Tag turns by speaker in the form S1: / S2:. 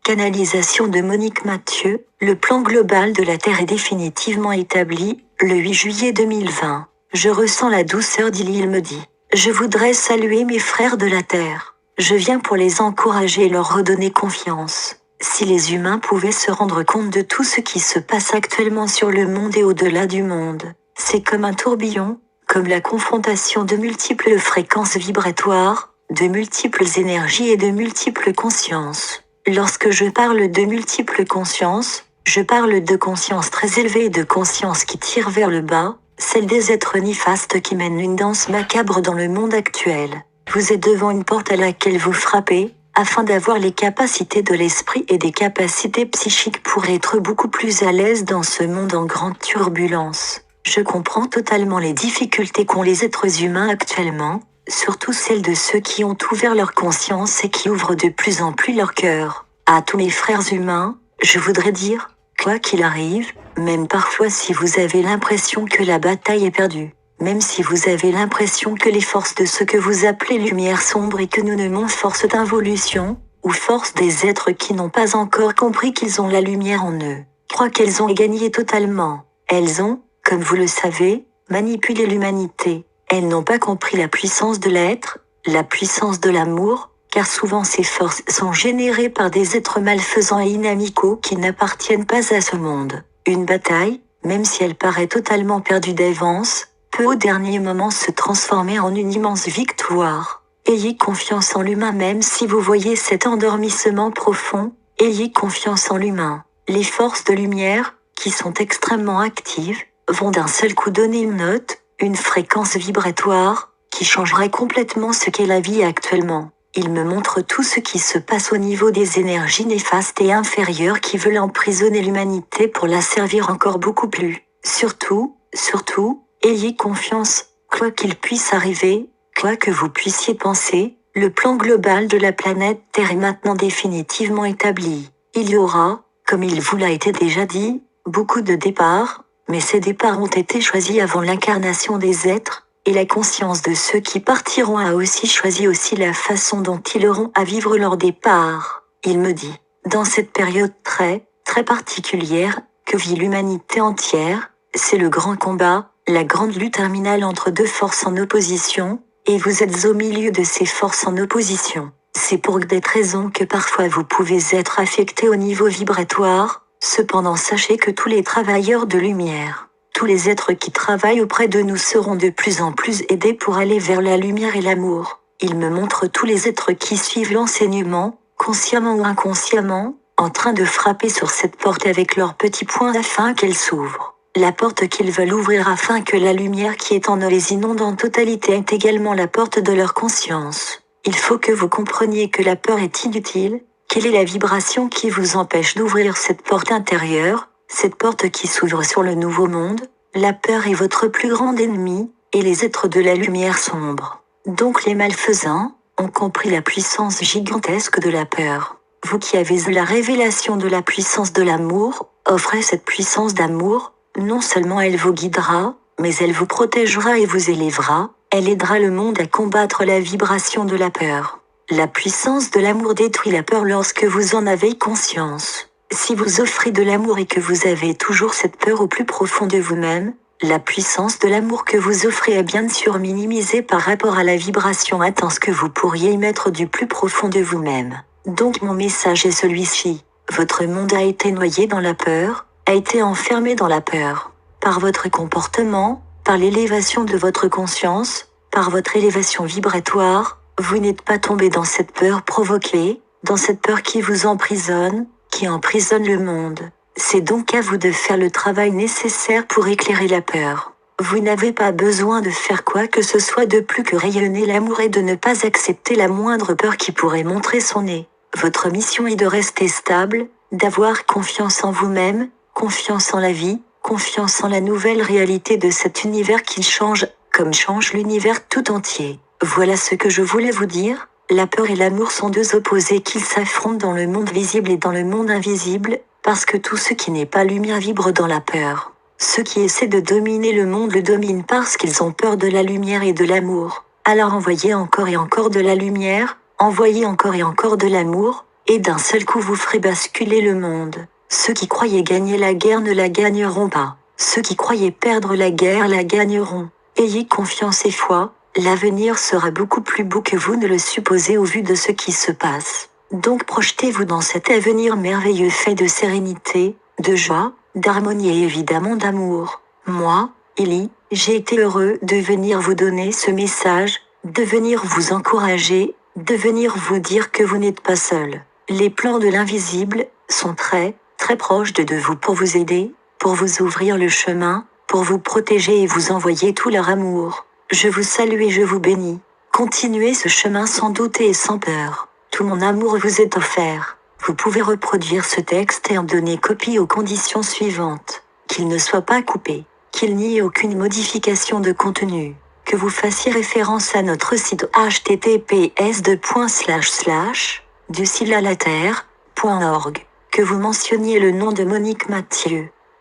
S1: Canalisation de Monique Mathieu, le plan global de la Terre est définitivement établi, le 8 juillet 2020. Je ressens la douceur d'Ili, il me dit. Je voudrais saluer mes frères de la Terre. Je viens pour les encourager et leur redonner confiance. Si les humains pouvaient se rendre compte de tout ce qui se passe actuellement sur le monde et au-delà du monde, c'est comme un tourbillon, comme la confrontation de multiples fréquences vibratoires, de multiples énergies et de multiples consciences. Lorsque je parle de multiples consciences, je parle de conscience très élevée et de conscience qui tire vers le bas, celle des êtres néfastes qui mènent une danse macabre dans le monde actuel. Vous êtes devant une porte à laquelle vous frappez, afin d'avoir les capacités de l'esprit et des capacités psychiques pour être beaucoup plus à l'aise dans ce monde en grande turbulence. Je comprends totalement les difficultés qu'ont les êtres humains actuellement, surtout celles de ceux qui ont ouvert leur conscience et qui ouvrent de plus en plus leur cœur. À tous mes frères humains, je voudrais dire, quoi qu'il arrive, même parfois si vous avez l'impression que la bataille est perdue, même si vous avez l'impression que les forces de ce que vous appelez lumière sombre et que nous nommons force d'involution, ou force des êtres qui n'ont pas encore compris qu'ils ont la lumière en eux, croient qu'elles ont gagné totalement. Elles ont, comme vous le savez, manipulé l'humanité. Elles n'ont pas compris la puissance de l'être, la puissance de l'amour, car souvent ces forces sont générées par des êtres malfaisants et inamicaux qui n'appartiennent pas à ce monde. Une bataille, même si elle paraît totalement perdue d'avance, peut au dernier moment se transformer en une immense victoire. Ayez confiance en l'humain même si vous voyez cet endormissement profond, ayez confiance en l'humain. Les forces de lumière, qui sont extrêmement actives, vont d'un seul coup donner une note, une fréquence vibratoire, qui changerait complètement ce qu'est la vie actuellement. Il me montre tout ce qui se passe au niveau des énergies néfastes et inférieures qui veulent emprisonner l'humanité pour la servir encore beaucoup plus. Surtout, ayez confiance, quoi qu'il puisse arriver, quoi que vous puissiez penser, le plan global de la planète Terre est maintenant définitivement établi. Il y aura, comme il vous l'a été déjà dit, beaucoup de départs, mais ces départs ont été choisis avant l'incarnation des êtres, et la conscience de ceux qui partiront a aussi choisi aussi la façon dont ils auront à vivre leur départ. Il me dit, dans cette période très particulière, que vit l'humanité entière, c'est le grand combat, la grande lutte terminale entre deux forces en opposition, et vous êtes au milieu de ces forces en opposition. C'est pour des raisons que parfois vous pouvez être affecté au niveau vibratoire, cependant sachez que tous les travailleurs de lumière, tous les êtres qui travaillent auprès de nous seront de plus en plus aidés pour aller vers la lumière et l'amour. Il me montre tous les êtres qui suivent l'enseignement, consciemment ou inconsciemment, en train de frapper sur cette porte avec leurs petits poings afin qu'elle s'ouvre. La porte qu'ils veulent ouvrir afin que la lumière qui est en eux les inonde en totalité est également la porte de leur conscience. Il faut que vous compreniez que la peur est inutile. Quelle est la vibration qui vous empêche d'ouvrir cette porte intérieure, cette porte qui s'ouvre sur le nouveau monde? La peur est votre plus grand ennemi, et les êtres de la lumière sombre, donc les malfaisants, ont compris la puissance gigantesque de la peur. Vous qui avez eu la révélation de la puissance de l'amour, offrez cette puissance d'amour, non seulement elle vous guidera, mais elle vous protégera et vous élèvera, elle aidera le monde à combattre la vibration de la peur. La puissance de l'amour détruit la peur lorsque vous en avez conscience. Si vous offrez de l'amour et que vous avez toujours cette peur au plus profond de vous-même, la puissance de l'amour que vous offrez est bien sûr minimisée par rapport à la vibration intense que vous pourriez émettre du plus profond de vous-même. Donc mon message est celui-ci. Votre monde a été noyé dans la peur, a été enfermé dans la peur. Par votre comportement, par l'élévation de votre conscience, par votre élévation vibratoire, vous n'êtes pas tombé dans cette peur provoquée, dans cette peur qui vous emprisonne, qui emprisonne le monde. C'est donc à vous de faire le travail nécessaire pour éclairer la peur. Vous n'avez pas besoin de faire quoi que ce soit de plus que rayonner l'amour et de ne pas accepter la moindre peur qui pourrait montrer son nez. Votre mission est de rester stable, d'avoir confiance en vous-même, confiance en la vie, confiance en la nouvelle réalité de cet univers qui change, comme change l'univers tout entier. Voilà ce que je voulais vous dire. La peur et l'amour sont deux opposés qui s'affrontent dans le monde visible et dans le monde invisible, parce que tout ce qui n'est pas lumière vibre dans la peur. Ceux qui essaient de dominer le monde le dominent parce qu'ils ont peur de la lumière et de l'amour. Alors envoyez encore et encore de la lumière, envoyez encore et encore de l'amour, et d'un seul coup vous ferez basculer le monde. Ceux qui croyaient gagner la guerre ne la gagneront pas. Ceux qui croyaient perdre la guerre la gagneront. Ayez confiance et foi, l'avenir sera beaucoup plus beau que vous ne le supposez au vu de ce qui se passe. Donc projetez-vous dans cet avenir merveilleux fait de sérénité, de joie, d'harmonie et évidemment d'amour. Moi, Ellie, j'ai été heureux de venir vous donner ce message, de venir vous encourager, de venir vous dire que vous n'êtes pas seul. Les plans de l'invisible sont très, très proches de vous pour vous aider, pour vous ouvrir le chemin, pour vous protéger et vous envoyer tout leur amour. Je vous salue et je vous bénis. Continuez ce chemin sans douter et sans peur. Tout mon amour vous est offert. Vous pouvez reproduire ce texte et en donner copie aux conditions suivantes. Qu'il ne soit pas coupé, qu'il n'y ait aucune modification de contenu, que vous fassiez référence à notre site https://ducilalaterre.org, que vous mentionniez le nom de Monique Mathieu.